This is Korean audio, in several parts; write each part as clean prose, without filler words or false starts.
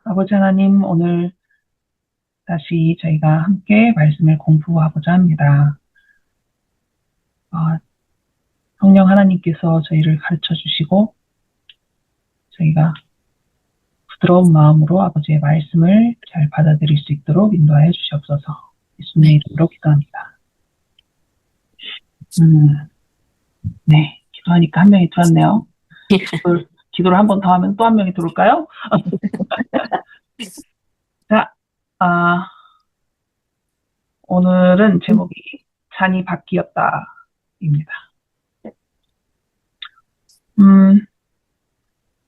아버지 하나님, 오늘 다시 저희가 함께 말씀을 공부하고자 합니다. 성령 하나님께서 저희를 가르쳐 주시고 저희가 부드러운 마음으로 아버지의 말씀을 잘 받아들일 수 있도록 인도하여 주시옵소서. 예수님의 이름으로 기도합니다. 네, 기도하니까 한 명이 들어왔네요. 기도를 한 번 더 하면 또 한 명이 들어올까요? 자, 오늘은 제목이 잔이 바뀌었다입니다.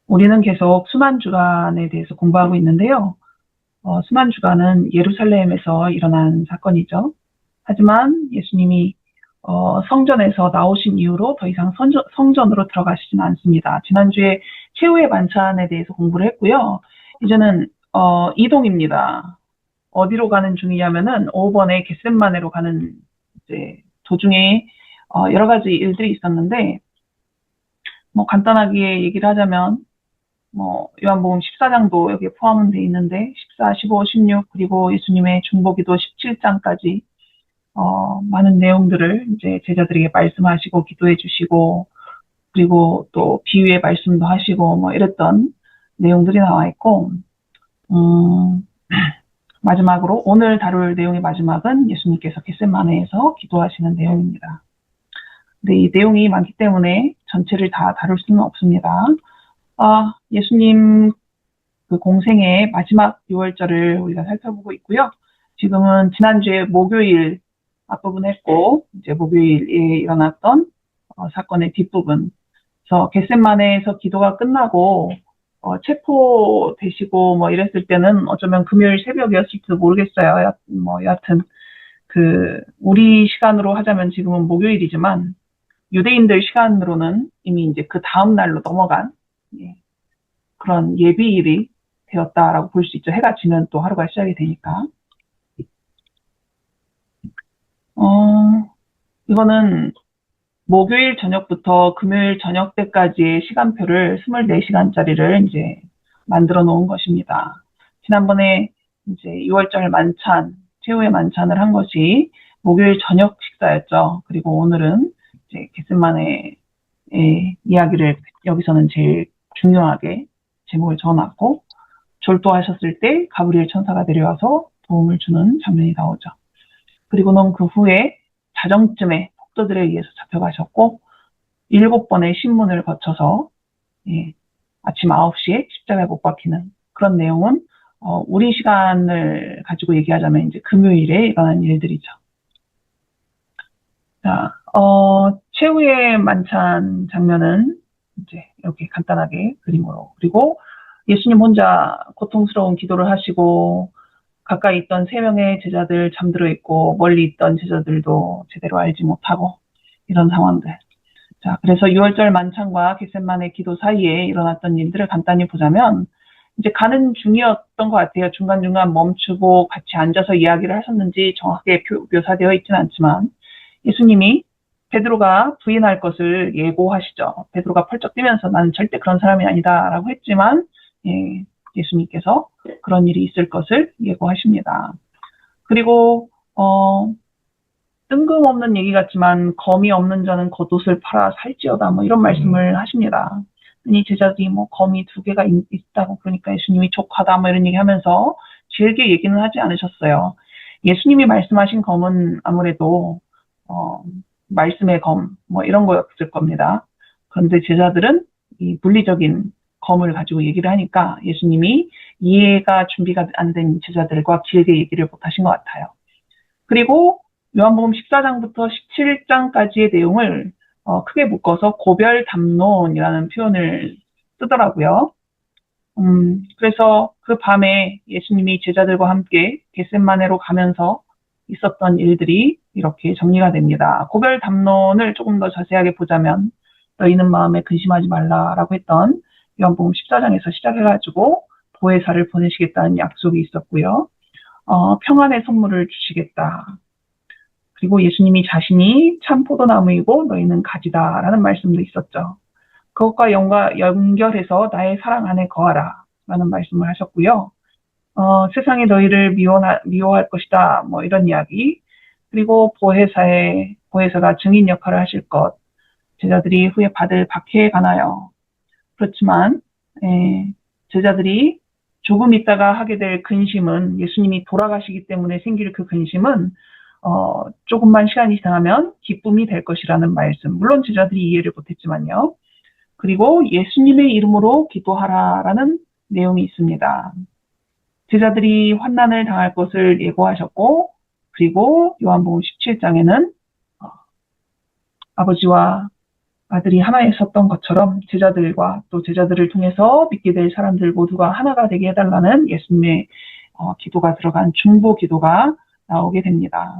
우리는 계속 수만주간에 대해서 공부하고 있는데요. 수만주간은 예루살렘에서 일어난 사건이죠. 하지만 예수님이 성전에서 나오신 이후로 더 이상 성전으로 들어가시지는 않습니다. 지난주에 최후의 만찬에 대해서 공부를 했고요. 이제는 이동입니다. 어디로 가는 중이냐면은 5번에 겟셋마네로 가는 이제 도중에 여러 가지 일들이 있었는데, 간단하게 얘기를 하자면 요한복음 14장도 여기에 포함은 돼 있는데 14, 15, 16 그리고 예수님의 중보기도 17장까지 많은 내용들을 이제 제자들에게 말씀하시고 기도해 주시고, 그리고 또 비유의 말씀도 하시고 이랬던 내용들이 나와 있고, 마지막으로 오늘 다룰 내용의 마지막은 예수님께서 겟셋마네에서 기도하시는 내용입니다. 근데 이 내용이 많기 때문에 전체를 다 다룰 수는 없습니다. 예수님 그 공생의 마지막 6월절을 우리가 살펴보고 있고요. 지금은 지난주에 목요일 앞부분 했고, 이제 목요일에 일어났던 사건의 뒷부분. 그래서 겟셋마네에서 기도가 끝나고 체포되시고 이랬을 때는 어쩌면 금요일 새벽이었을지도 모르겠어요. 여하튼 우리 시간으로 하자면 지금은 목요일이지만 유대인들 시간으로는 이미 이제 그 다음 날로 넘어간 그런 예비일이 되었다라고 볼 수 있죠. 해가 지면 또 하루가 시작이 되니까. 이거는 목요일 저녁부터 금요일 저녁 때까지의 시간표를 24시간짜리를 이제 만들어 놓은 것입니다. 지난번에 이제 6월절 만찬, 최후의 만찬을 한 것이 목요일 저녁 식사였죠. 그리고 오늘은 이제 겟셋마네의 이야기를 여기서는 제일 중요하게 제목을 적어놨고, 졸도하셨을 때 가브리엘 천사가 내려와서 도움을 주는 장면이 나오죠. 그리고는 그 후에 자정쯤에 폭도들에 의해서 잡혀가셨고 7번의 신문을 거쳐서 아침 9시에 십자가에 못 박히는 그런 내용은 우리 시간을 가지고 얘기하자면 이제 금요일에 일어난 일들이죠. 자, 최후의 만찬 장면은 이제 이렇게 간단하게 그림으로, 그리고 예수님 혼자 고통스러운 기도를 하시고 가까이 있던 3명의 제자들 잠들어 있고 멀리 있던 제자들도 제대로 알지 못하고 이런 상황들. 자, 그래서 6월절 만찬과 겟셋마네 기도 사이에 일어났던 일들을 간단히 보자면 이제 가는 중이었던 것 같아요. 중간중간 멈추고 같이 앉아서 이야기를 하셨는지 정확하게 묘사되어 있지는 않지만 예수님이 베드로가 부인할 것을 예고하시죠. 베드로가 펄쩍 뛰면서 나는 절대 그런 사람이 아니다 라고 했지만 예수님께서 그런 일이 있을 것을 예고하십니다. 그리고 뜬금없는 얘기 같지만 검이 없는 자는 겉옷을 팔아 살지어다 이런 말씀을 하십니다. 이 제자들이 검이 2개가 있다고 그러니까 예수님이 족하다 이런 얘기하면서 길게 얘기는 하지 않으셨어요. 예수님이 말씀하신 검은 아무래도 말씀의 검 이런 거였을 겁니다. 그런데 제자들은 이 물리적인 검을 가지고 얘기를 하니까 예수님이 이해가 준비가 안 된 제자들과 길게 얘기를 못하신 것 같아요. 그리고 요한복음 14장부터 17장까지의 내용을 크게 묶어서 고별담론이라는 표현을 쓰더라고요. 그래서 그 밤에 예수님이 제자들과 함께 겟셋마네로 가면서 있었던 일들이 이렇게 정리가 됩니다. 고별담론을 조금 더 자세하게 보자면 너희는 마음에 근심하지 말라라고 했던 요한복음 14장에서 시작해가지고 보혜사를 보내시겠다는 약속이 있었고요. 평안의 선물을 주시겠다. 그리고 예수님이 자신이 참 포도나무이고 너희는 가지다라는 말씀도 있었죠. 그것과 연결해서 나의 사랑 안에 거하라 라는 말씀을 하셨고요. 세상이 너희를 미워할 것이다. 뭐 이런 이야기. 그리고 보혜사가 증인 역할을 하실 것. 제자들이 후에 받을 박해에 관하여. 그렇지만 제자들이 조금 있다가 하게 될 근심은 예수님이 돌아가시기 때문에 생길 그 근심은 조금만 시간이 지나면 기쁨이 될 것이라는 말씀. 물론 제자들이 이해를 못했지만요. 그리고 예수님의 이름으로 기도하라라는 내용이 있습니다. 제자들이 환난을 당할 것을 예고하셨고, 그리고 요한복음 17장에는 아버지와 아들이 하나 있었던 것처럼 제자들과 또 제자들을 통해서 믿게 될 사람들 모두가 하나가 되게 해달라는 예수님의 기도가 들어간 중보 기도가 나오게 됩니다.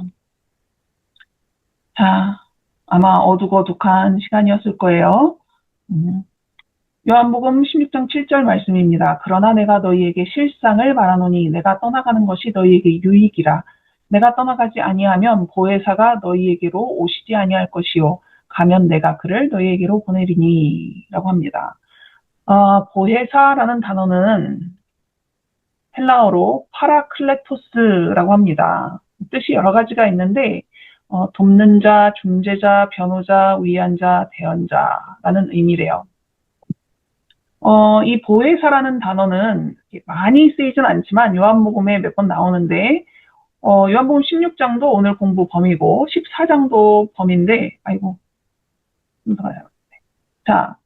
자, 아마 어둑어둑한 시간이었을 거예요. 요한복음 16장 7절 말씀입니다. 그러나 내가 너희에게 실상을 말하노니 내가 떠나가는 것이 너희에게 유익이라. 내가 떠나가지 아니하면 보혜사가 너희에게로 오시지 아니할 것이요. 가면 내가 그를 너희에게로 보내리니 라고 합니다. 보혜사라는 단어는 헬라어로 파라클레토스라고 합니다. 뜻이 여러 가지가 있는데 돕는 자, 중재자, 변호자, 위안자, 대언자라는 의미래요. 이 보혜사라는 단어는 많이 쓰이진 않지만 요한복음에 몇 번 나오는데 요한복음 16장도 오늘 공부 범위고 14장도 범위인데 자,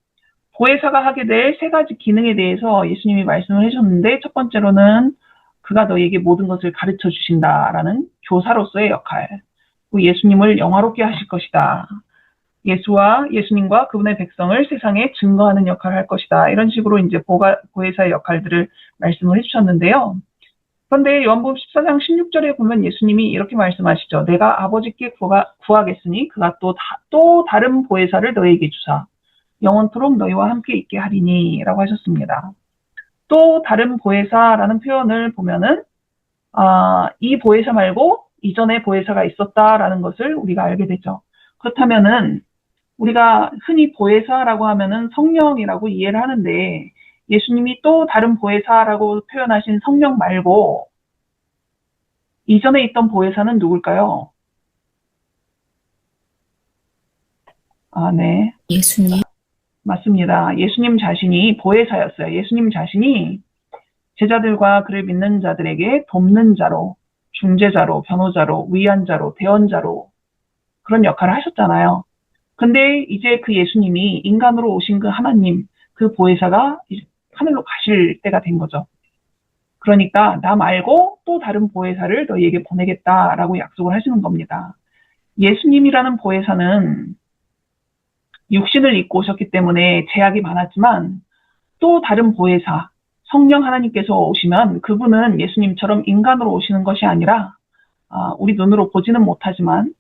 보혜사가 하게 될 세 가지 기능에 대해서 예수님이 말씀을 해주셨는데 첫 번째로는 그가 너희에게 모든 것을 가르쳐 주신다라는 교사로서의 역할. 그리고 예수님을 영화롭게 하실 것이다. 예수님과 그분의 백성을 세상에 증거하는 역할을 할 것이다. 이런 식으로 이제 보혜사의 역할들을 말씀을 해주셨는데요. 그런데 요한복음 14장 16절에 보면 예수님이 이렇게 말씀하시죠. 내가 아버지께 구하겠으니 그가 또 다른 보혜사를 너희에게 주사 영원토록 너희와 함께 있게 하리니 라고 하셨습니다. 또 다른 보혜사라는 표현을 보면은 이 보혜사 말고 이전에 보혜사가 있었다라는 것을 우리가 알게 되죠. 그렇다면은 우리가 흔히 보혜사라고 하면은 성령이라고 이해를 하는데 예수님이 또 다른 보혜사라고 표현하신 성령 말고 이전에 있던 보혜사는 누굴까요? 네. 예수님. 맞습니다. 예수님 자신이 보혜사였어요. 예수님 자신이 제자들과 그를 믿는 자들에게 돕는 자로, 중재자로, 변호자로, 위안자로, 대언자로 그런 역할을 하셨잖아요. 근데 이제 그 예수님이 인간으로 오신 그 하나님, 그 보혜사가 하늘로 가실 때가 된 거죠. 그러니까 나 말고 또 다른 보혜사를 너희에게 보내겠다라고 약속을 하시는 겁니다. 예수님이라는 보혜사는 육신을 입고 오셨기 때문에 제약이 많았지만 또 다른 보혜사, 성령 하나님께서 오시면 그분은 예수님처럼 인간으로 오시는 것이 아니라 우리 눈으로 보지는 못하지만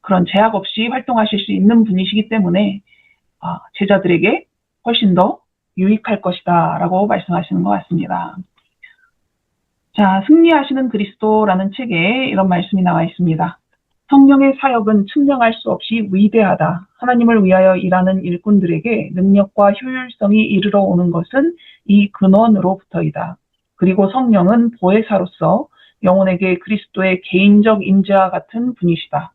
그런 제약 없이 활동하실 수 있는 분이시기 때문에 제자들에게 훨씬 더 유익할 것이다 라고 말씀하시는 것 같습니다. 자, 승리하시는 그리스도라는 책에 이런 말씀이 나와 있습니다. 성령의 사역은 측량할 수 없이 위대하다. 하나님을 위하여 일하는 일꾼들에게 능력과 효율성이 이르러 오는 것은 이 근원으로부터이다. 그리고 성령은 보혜사로서 영혼에게 그리스도의 개인적 임재와 같은 분이시다.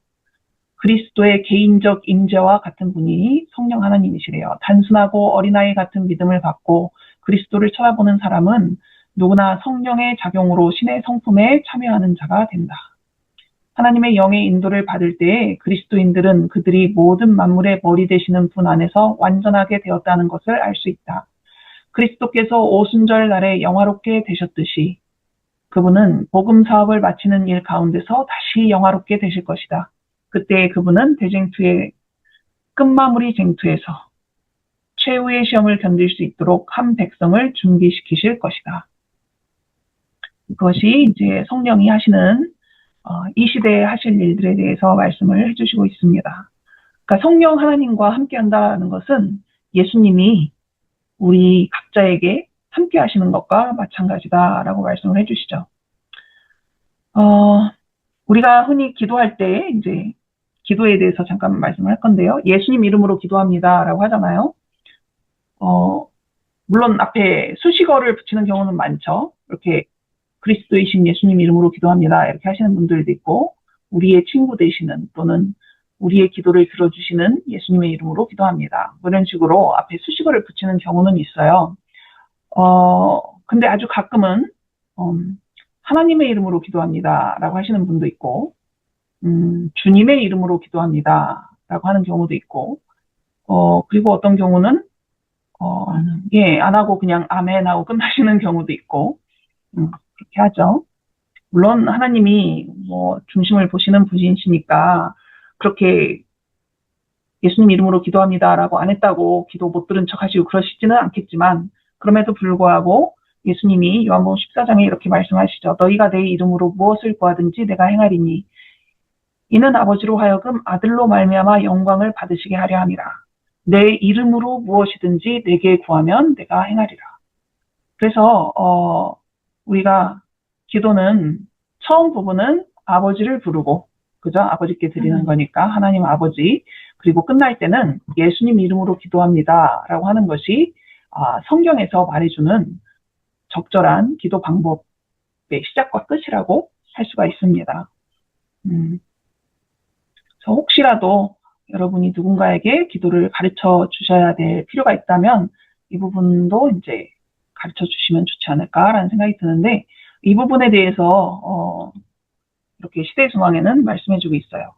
그리스도의 개인적 임재와 같은 분이 성령 하나님이시래요. 단순하고 어린아이 같은 믿음을 갖고 그리스도를 쳐다보는 사람은 누구나 성령의 작용으로 신의 성품에 참여하는 자가 된다. 하나님의 영의 인도를 받을 때에 그리스도인들은 그들이 모든 만물의 머리 되시는 분 안에서 완전하게 되었다는 것을 알 수 있다. 그리스도께서 오순절 날에 영화롭게 되셨듯이 그분은 복음 사업을 마치는 일 가운데서 다시 영화롭게 되실 것이다. 그때 그분은 대쟁투의 끝마무리 쟁투에서 최후의 시험을 견딜 수 있도록 한 백성을 준비시키실 것이다. 그것이 이제 성령이 하시는 이 시대에 하실 일들에 대해서 말씀을 해주시고 있습니다. 그러니까 성령 하나님과 함께한다는 것은 예수님이 우리 각자에게 함께 하시는 것과 마찬가지다라고 말씀을 해주시죠. 우리가 흔히 기도할 때 이제 기도에 대해서 잠깐 말씀을 할 건데요. 예수님 이름으로 기도합니다라고 하잖아요. 물론 앞에 수식어를 붙이는 경우는 많죠. 이렇게 그리스도이신 예수님 이름으로 기도합니다. 이렇게 하시는 분들도 있고, 우리의 친구 되시는 또는 우리의 기도를 들어주시는 예수님의 이름으로 기도합니다. 이런 식으로 앞에 수식어를 붙이는 경우는 있어요. 근데 아주 가끔은 하나님의 이름으로 기도합니다. 라고 하시는 분도 있고, 주님의 이름으로 기도합니다. 라고 하는 경우도 있고, 그리고 어떤 경우는, 안 하고 그냥 아멘 하고 끝나시는 경우도 있고, 그렇게 하죠. 물론 하나님이 뭐 중심을 보시는 분이시니까 그렇게 예수님 이름으로 기도합니다라고 안 했다고 기도 못 들은 척 하시고 그러시지는 않겠지만, 그럼에도 불구하고 예수님이 요한복음 14장에 이렇게 말씀하시죠. 너희가 내 이름으로 무엇을 구하든지 내가 행하리니 이는 아버지로 하여금 아들로 말미암아 영광을 받으시게 하려 함이라. 내 이름으로 무엇이든지 내게 구하면 내가 행하리라. 그래서 우리가 기도는 처음 부분은 아버지를 부르고, 그죠? 아버지께 드리는 거니까 하나님 아버지. 그리고 끝날 때는 예수님 이름으로 기도합니다 라고 하는 것이 성경에서 말해주는 적절한 기도 방법의 시작과 끝이라고 할 수가 있습니다. 그래서 혹시라도 여러분이 누군가에게 기도를 가르쳐 주셔야 될 필요가 있다면 이 부분도 이제 가르쳐 주시면 좋지 않을까라는 생각이 드는데, 이 부분에 대해서 이렇게 시대의 중앙에는 말씀해주고 있어요.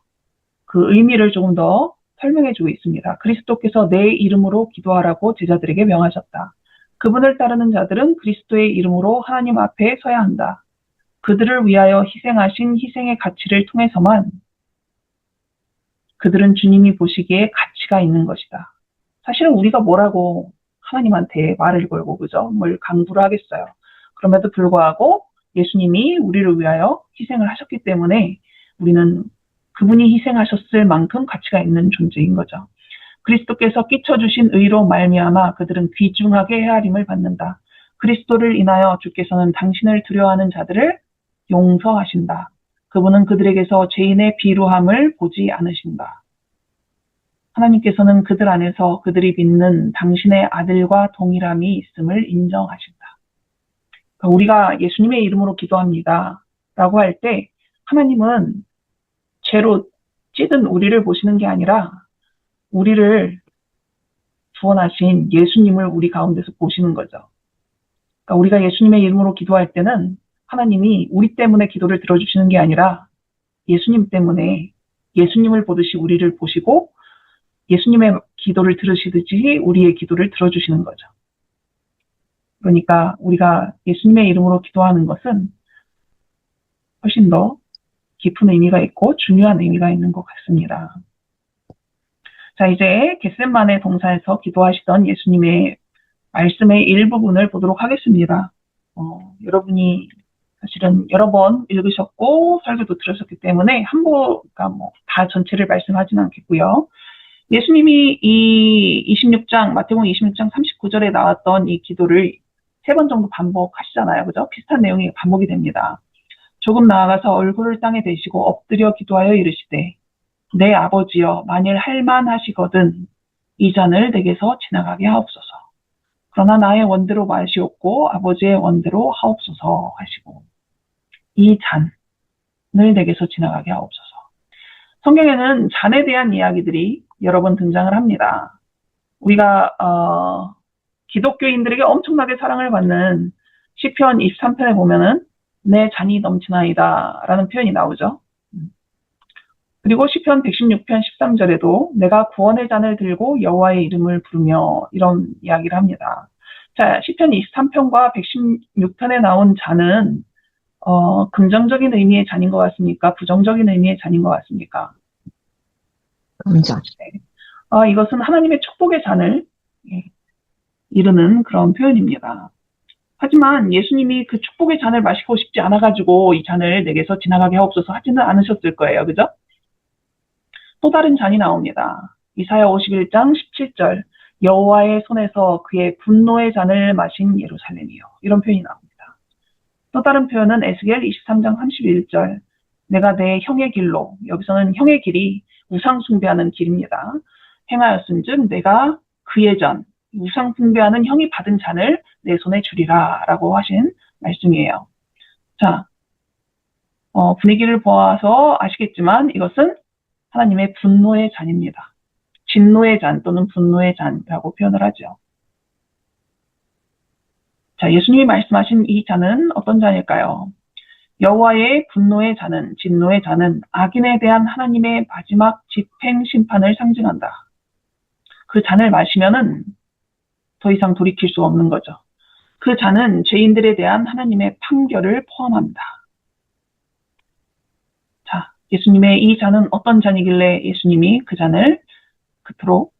그 의미를 조금 더 설명해주고 있습니다. 그리스도께서 내 이름으로 기도하라고 제자들에게 명하셨다. 그분을 따르는 자들은 그리스도의 이름으로 하나님 앞에 서야 한다. 그들을 위하여 희생하신 희생의 가치를 통해서만 그들은 주님이 보시기에 가치가 있는 것이다. 사실은 우리가 뭐라고 하나님한테 말을 걸고, 그죠? 뭘 강구를 하겠어요. 그럼에도 불구하고 예수님이 우리를 위하여 희생을 하셨기 때문에 우리는 그분이 희생하셨을 만큼 가치가 있는 존재인 거죠. 그리스도께서 끼쳐주신 의로 말미암아 그들은 귀중하게 헤아림을 받는다. 그리스도를 인하여 주께서는 당신을 두려워하는 자들을 용서하신다. 그분은 그들에게서 죄인의 비루함을 보지 않으신다. 하나님께서는 그들 안에서 그들이 믿는 당신의 아들과 동일함이 있음을 인정하신다. 그러니까 우리가 예수님의 이름으로 기도합니다 라고 할 때 하나님은 죄로 찌든 우리를 보시는 게 아니라 우리를 구원하신 예수님을 우리 가운데서 보시는 거죠. 그러니까 우리가 예수님의 이름으로 기도할 때는 하나님이 우리 때문에 기도를 들어주시는 게 아니라 예수님 때문에 예수님을 보듯이 우리를 보시고 예수님의 기도를 들으시듯이 우리의 기도를 들어주시는 거죠. 그러니까 우리가 예수님의 이름으로 기도하는 것은 훨씬 더 깊은 의미가 있고 중요한 의미가 있는 것 같습니다. 자, 이제 겟세마네 동산에서 기도하시던 예수님의 말씀의 일부분을 보도록 하겠습니다. 여러분이 사실은 여러 번 읽으셨고 설교도 들으셨기 때문에 그러니까 다 전체를 말씀하지는 않겠고요. 예수님이 이 26장, 마태복음 26장 39절에 나왔던 이 기도를 3번 정도 반복하시잖아요. 그죠? 비슷한 내용이 반복이 됩니다. 조금 나아가서 얼굴을 땅에 대시고 엎드려 기도하여 이르시되 내 아버지여 만일 할만하시거든 이 잔을 내게서 지나가게 하옵소서. 그러나 나의 원대로 마시옵고 아버지의 원대로 하옵소서 하시고 이 잔을 내게서 지나가게 하옵소서. 성경에는 잔에 대한 이야기들이 여러 번 등장을 합니다. 우리가 기독교인들에게 엄청나게 사랑을 받는 시편 23편에 보면은 내 잔이 넘치나이다 라는 표현이 나오죠. 그리고 시편 116편 13절에도 내가 구원의 잔을 들고 여호와의 이름을 부르며 이런 이야기를 합니다. 자, 시편 23편과 116편에 나온 잔은 긍정적인 의미의 잔인 것 같습니까? 부정적인 의미의 잔인 것 같습니까? 긍정. 네. 이것은 하나님의 축복의 잔을 이르는 그런 표현입니다. 하지만 예수님이 그 축복의 잔을 마시고 싶지 않아가지고 이 잔을 내게서 지나가게 하옵소서 하지는 않으셨을 거예요. 그죠? 또 다른 잔이 나옵니다. 이사야 51장 17절 여호와의 손에서 그의 분노의 잔을 마신 예루살렘이요. 이런 표현이 나옵니다. 또 다른 표현은 에스겔 23장 31절 내가 내 형의 길로, 여기서는 형의 길이 우상 숭배하는 길입니다. 행하였은즉 내가 그의 잔, 우상 숭배하는 형이 받은 잔을 내 손에 주리라 라고 하신 말씀이에요. 자, 분위기를 보아서 아시겠지만 이것은 하나님의 분노의 잔입니다. 진노의 잔 또는 분노의 잔이라고 표현을 하죠. 자, 예수님이 말씀하신 이 잔은 어떤 잔일까요? 여호와의 분노의 잔은, 진노의 잔은 악인에 대한 하나님의 마지막 집행 심판을 상징한다. 그 잔을 마시면은 더 이상 돌이킬 수 없는 거죠. 그 잔은 죄인들에 대한 하나님의 판결을 포함합니다. 자, 예수님의 이 잔은 어떤 잔이길래 예수님이 그 잔을 그토록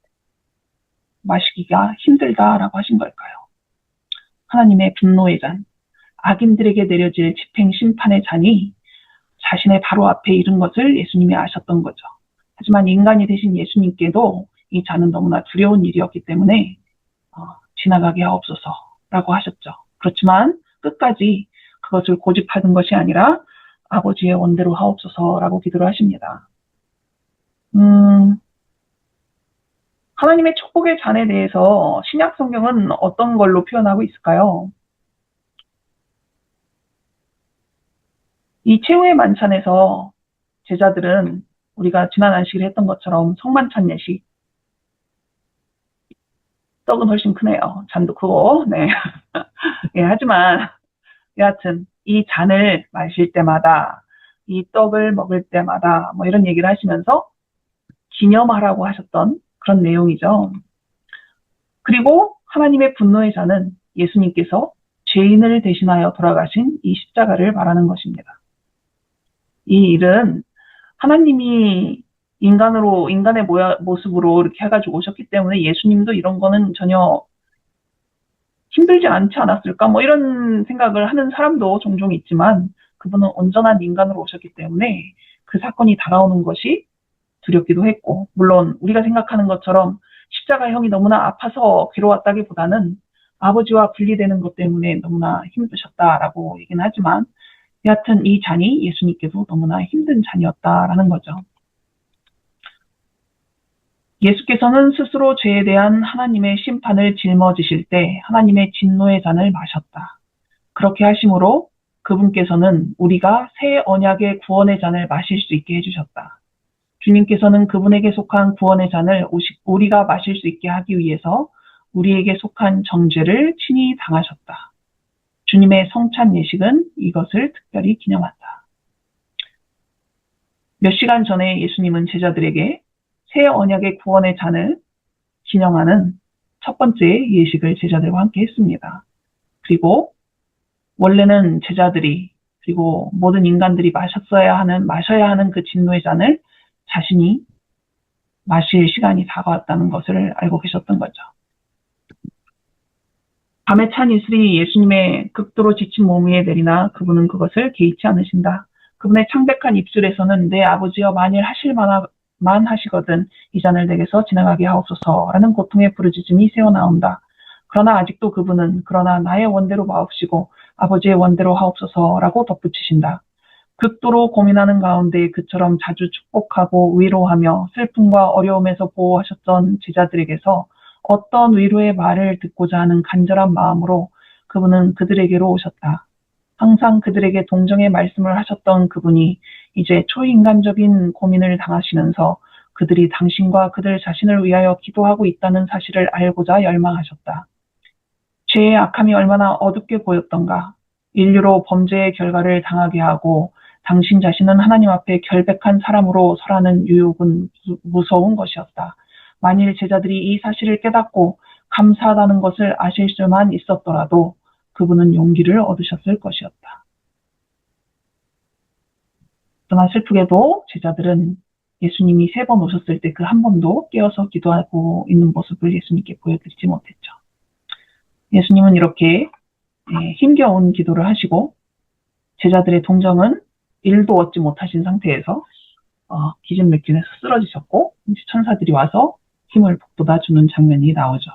마시기가 힘들다라고 하신 걸까요? 하나님의 분노의 잔, 악인들에게 내려질 집행 심판의 잔이 자신의 바로 앞에 이른 것을 예수님이 아셨던 거죠. 하지만 인간이 되신 예수님께도 이 잔은 너무나 두려운 일이었기 때문에 지나가게 하옵소서라고 하셨죠. 그렇지만 끝까지 그것을 고집하는 것이 아니라 아버지의 원대로 하옵소서라고 기도를 하십니다. 하나님의 축복의 잔에 대해서 신약 성경은 어떤 걸로 표현하고 있을까요? 이 최후의 만찬에서 제자들은 우리가 지난 안식일 했던 것처럼 성만찬 예식, 떡은 훨씬 크네요. 잔도 크고, 네. 예, 하지만 여하튼 이 잔을 마실 때마다, 이 떡을 먹을 때마다 뭐 이런 얘기를 하시면서 기념하라고 하셨던 그런 내용이죠. 그리고 하나님의 분노의 잔은 예수님께서 죄인을 대신하여 돌아가신 이 십자가를 말하는 것입니다. 이 일은 하나님이 인간의 모습으로 이렇게 해가지고 오셨기 때문에 예수님도 이런 거는 전혀 힘들지 않지 않았을까? 뭐 이런 생각을 하는 사람도 종종 있지만 그분은 온전한 인간으로 오셨기 때문에 그 사건이 다가오는 것이 두렵기도 했고, 물론 우리가 생각하는 것처럼 십자가형이 너무나 아파서 괴로웠다기보다는 아버지와 분리되는 것 때문에 너무나 힘드셨다라고 얘기는 하지만 여하튼 이 잔이 예수님께도 너무나 힘든 잔이었다라는 거죠. 예수께서는 스스로 죄에 대한 하나님의 심판을 짊어지실 때 하나님의 진노의 잔을 마셨다. 그렇게 하심으로 그분께서는 우리가 새 언약의 구원의 잔을 마실 수 있게 해주셨다. 주님께서는 그분에게 속한 구원의 잔을 우리가 마실 수 있게 하기 위해서 우리에게 속한 정죄를 친히 당하셨다. 주님의 성찬 예식은 이것을 특별히 기념한다. 몇 시간 전에 예수님은 제자들에게 새 언약의 구원의 잔을 기념하는 첫 번째 예식을 제자들과 함께 했습니다. 그리고 원래는 제자들이 그리고 모든 인간들이 마셔야 하는 그 진노의 잔을 자신이 마실 시간이 다가왔다는 것을 알고 계셨던 거죠. 밤에 찬 이슬이 예수님의 극도로 지친 몸 위에 내리나 그분은 그것을 개의치 않으신다. 그분의 창백한 입술에서는 내 아버지여 만일 하실 만한 하시거든 이 잔을 내게서 지나가게 하옵소서라는 고통의 부르짖음이 새어나온다. 그러나 아직도 그분은 그러나 나의 원대로 마옵시고 아버지의 원대로 하옵소서라고 덧붙이신다. 극도로 고민하는 가운데 그처럼 자주 축복하고 위로하며 슬픔과 어려움에서 보호하셨던 제자들에게서 어떤 위로의 말을 듣고자 하는 간절한 마음으로 그분은 그들에게로 오셨다. 항상 그들에게 동정의 말씀을 하셨던 그분이 이제 초인간적인 고민을 당하시면서 그들이 당신과 그들 자신을 위하여 기도하고 있다는 사실을 알고자 열망하셨다. 죄의 악함이 얼마나 어둡게 보였던가. 인류로 범죄의 결과를 당하게 하고 당신 자신은 하나님 앞에 결백한 사람으로 서라는 유혹은 무서운 것이었다. 만일 제자들이 이 사실을 깨닫고 감사하다는 것을 아실 수만 있었더라도 그분은 용기를 얻으셨을 것이었다. 그러나 슬프게도 제자들은 예수님이 3번 오셨을 때 그 한 번도 깨어서 기도하고 있는 모습을 예수님께 보여드리지 못했죠. 예수님은 이렇게 힘겨운 기도를 하시고 제자들의 동정은 1도 얻지 못하신 상태에서 기진맥진해서 쓰러지셨고 천사들이 와서 힘을 북돋아주는 장면이 나오죠.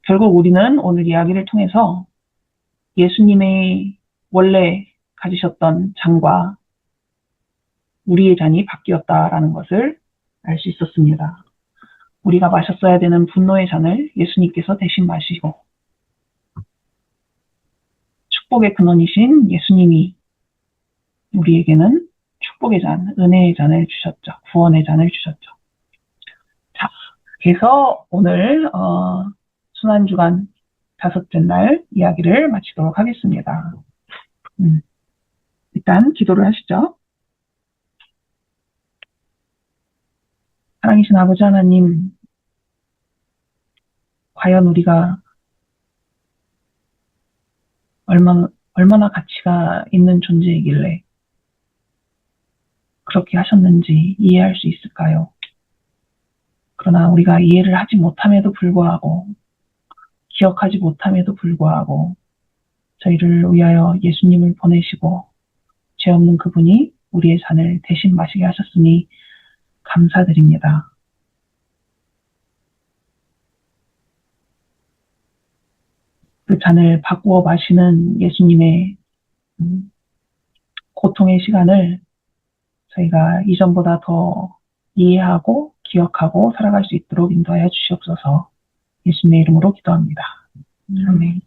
결국 우리는 오늘 이야기를 통해서 예수님의 원래 가지셨던 잔과 우리의 잔이 바뀌었다라는 것을 알 수 있었습니다. 우리가 마셨어야 되는 분노의 잔을 예수님께서 대신 마시고 축복의 근원이신 예수님이 우리에게는 축복의 잔, 은혜의 잔을 주셨죠. 구원의 잔을 주셨죠. 자, 그래서 오늘 순환주간 5째 날 이야기를 마치도록 하겠습니다. 일단 기도를 하시죠. 사랑이신 아버지 하나님, 과연 우리가 얼마나 가치가 있는 존재이길래 그렇게 하셨는지 이해할 수 있을까요? 그러나 우리가 이해를 하지 못함에도 불구하고, 기억하지 못함에도 불구하고, 저희를 위하여 예수님을 보내시고, 죄 없는 그분이 우리의 잔을 대신 마시게 하셨으니 감사드립니다. 그 잔을 바꾸어 마시는 예수님의 고통의 시간을 저희가 이전보다 더 이해하고 기억하고 살아갈 수 있도록 인도하여 주시옵소서. 예수님의 이름으로 기도합니다. 아멘.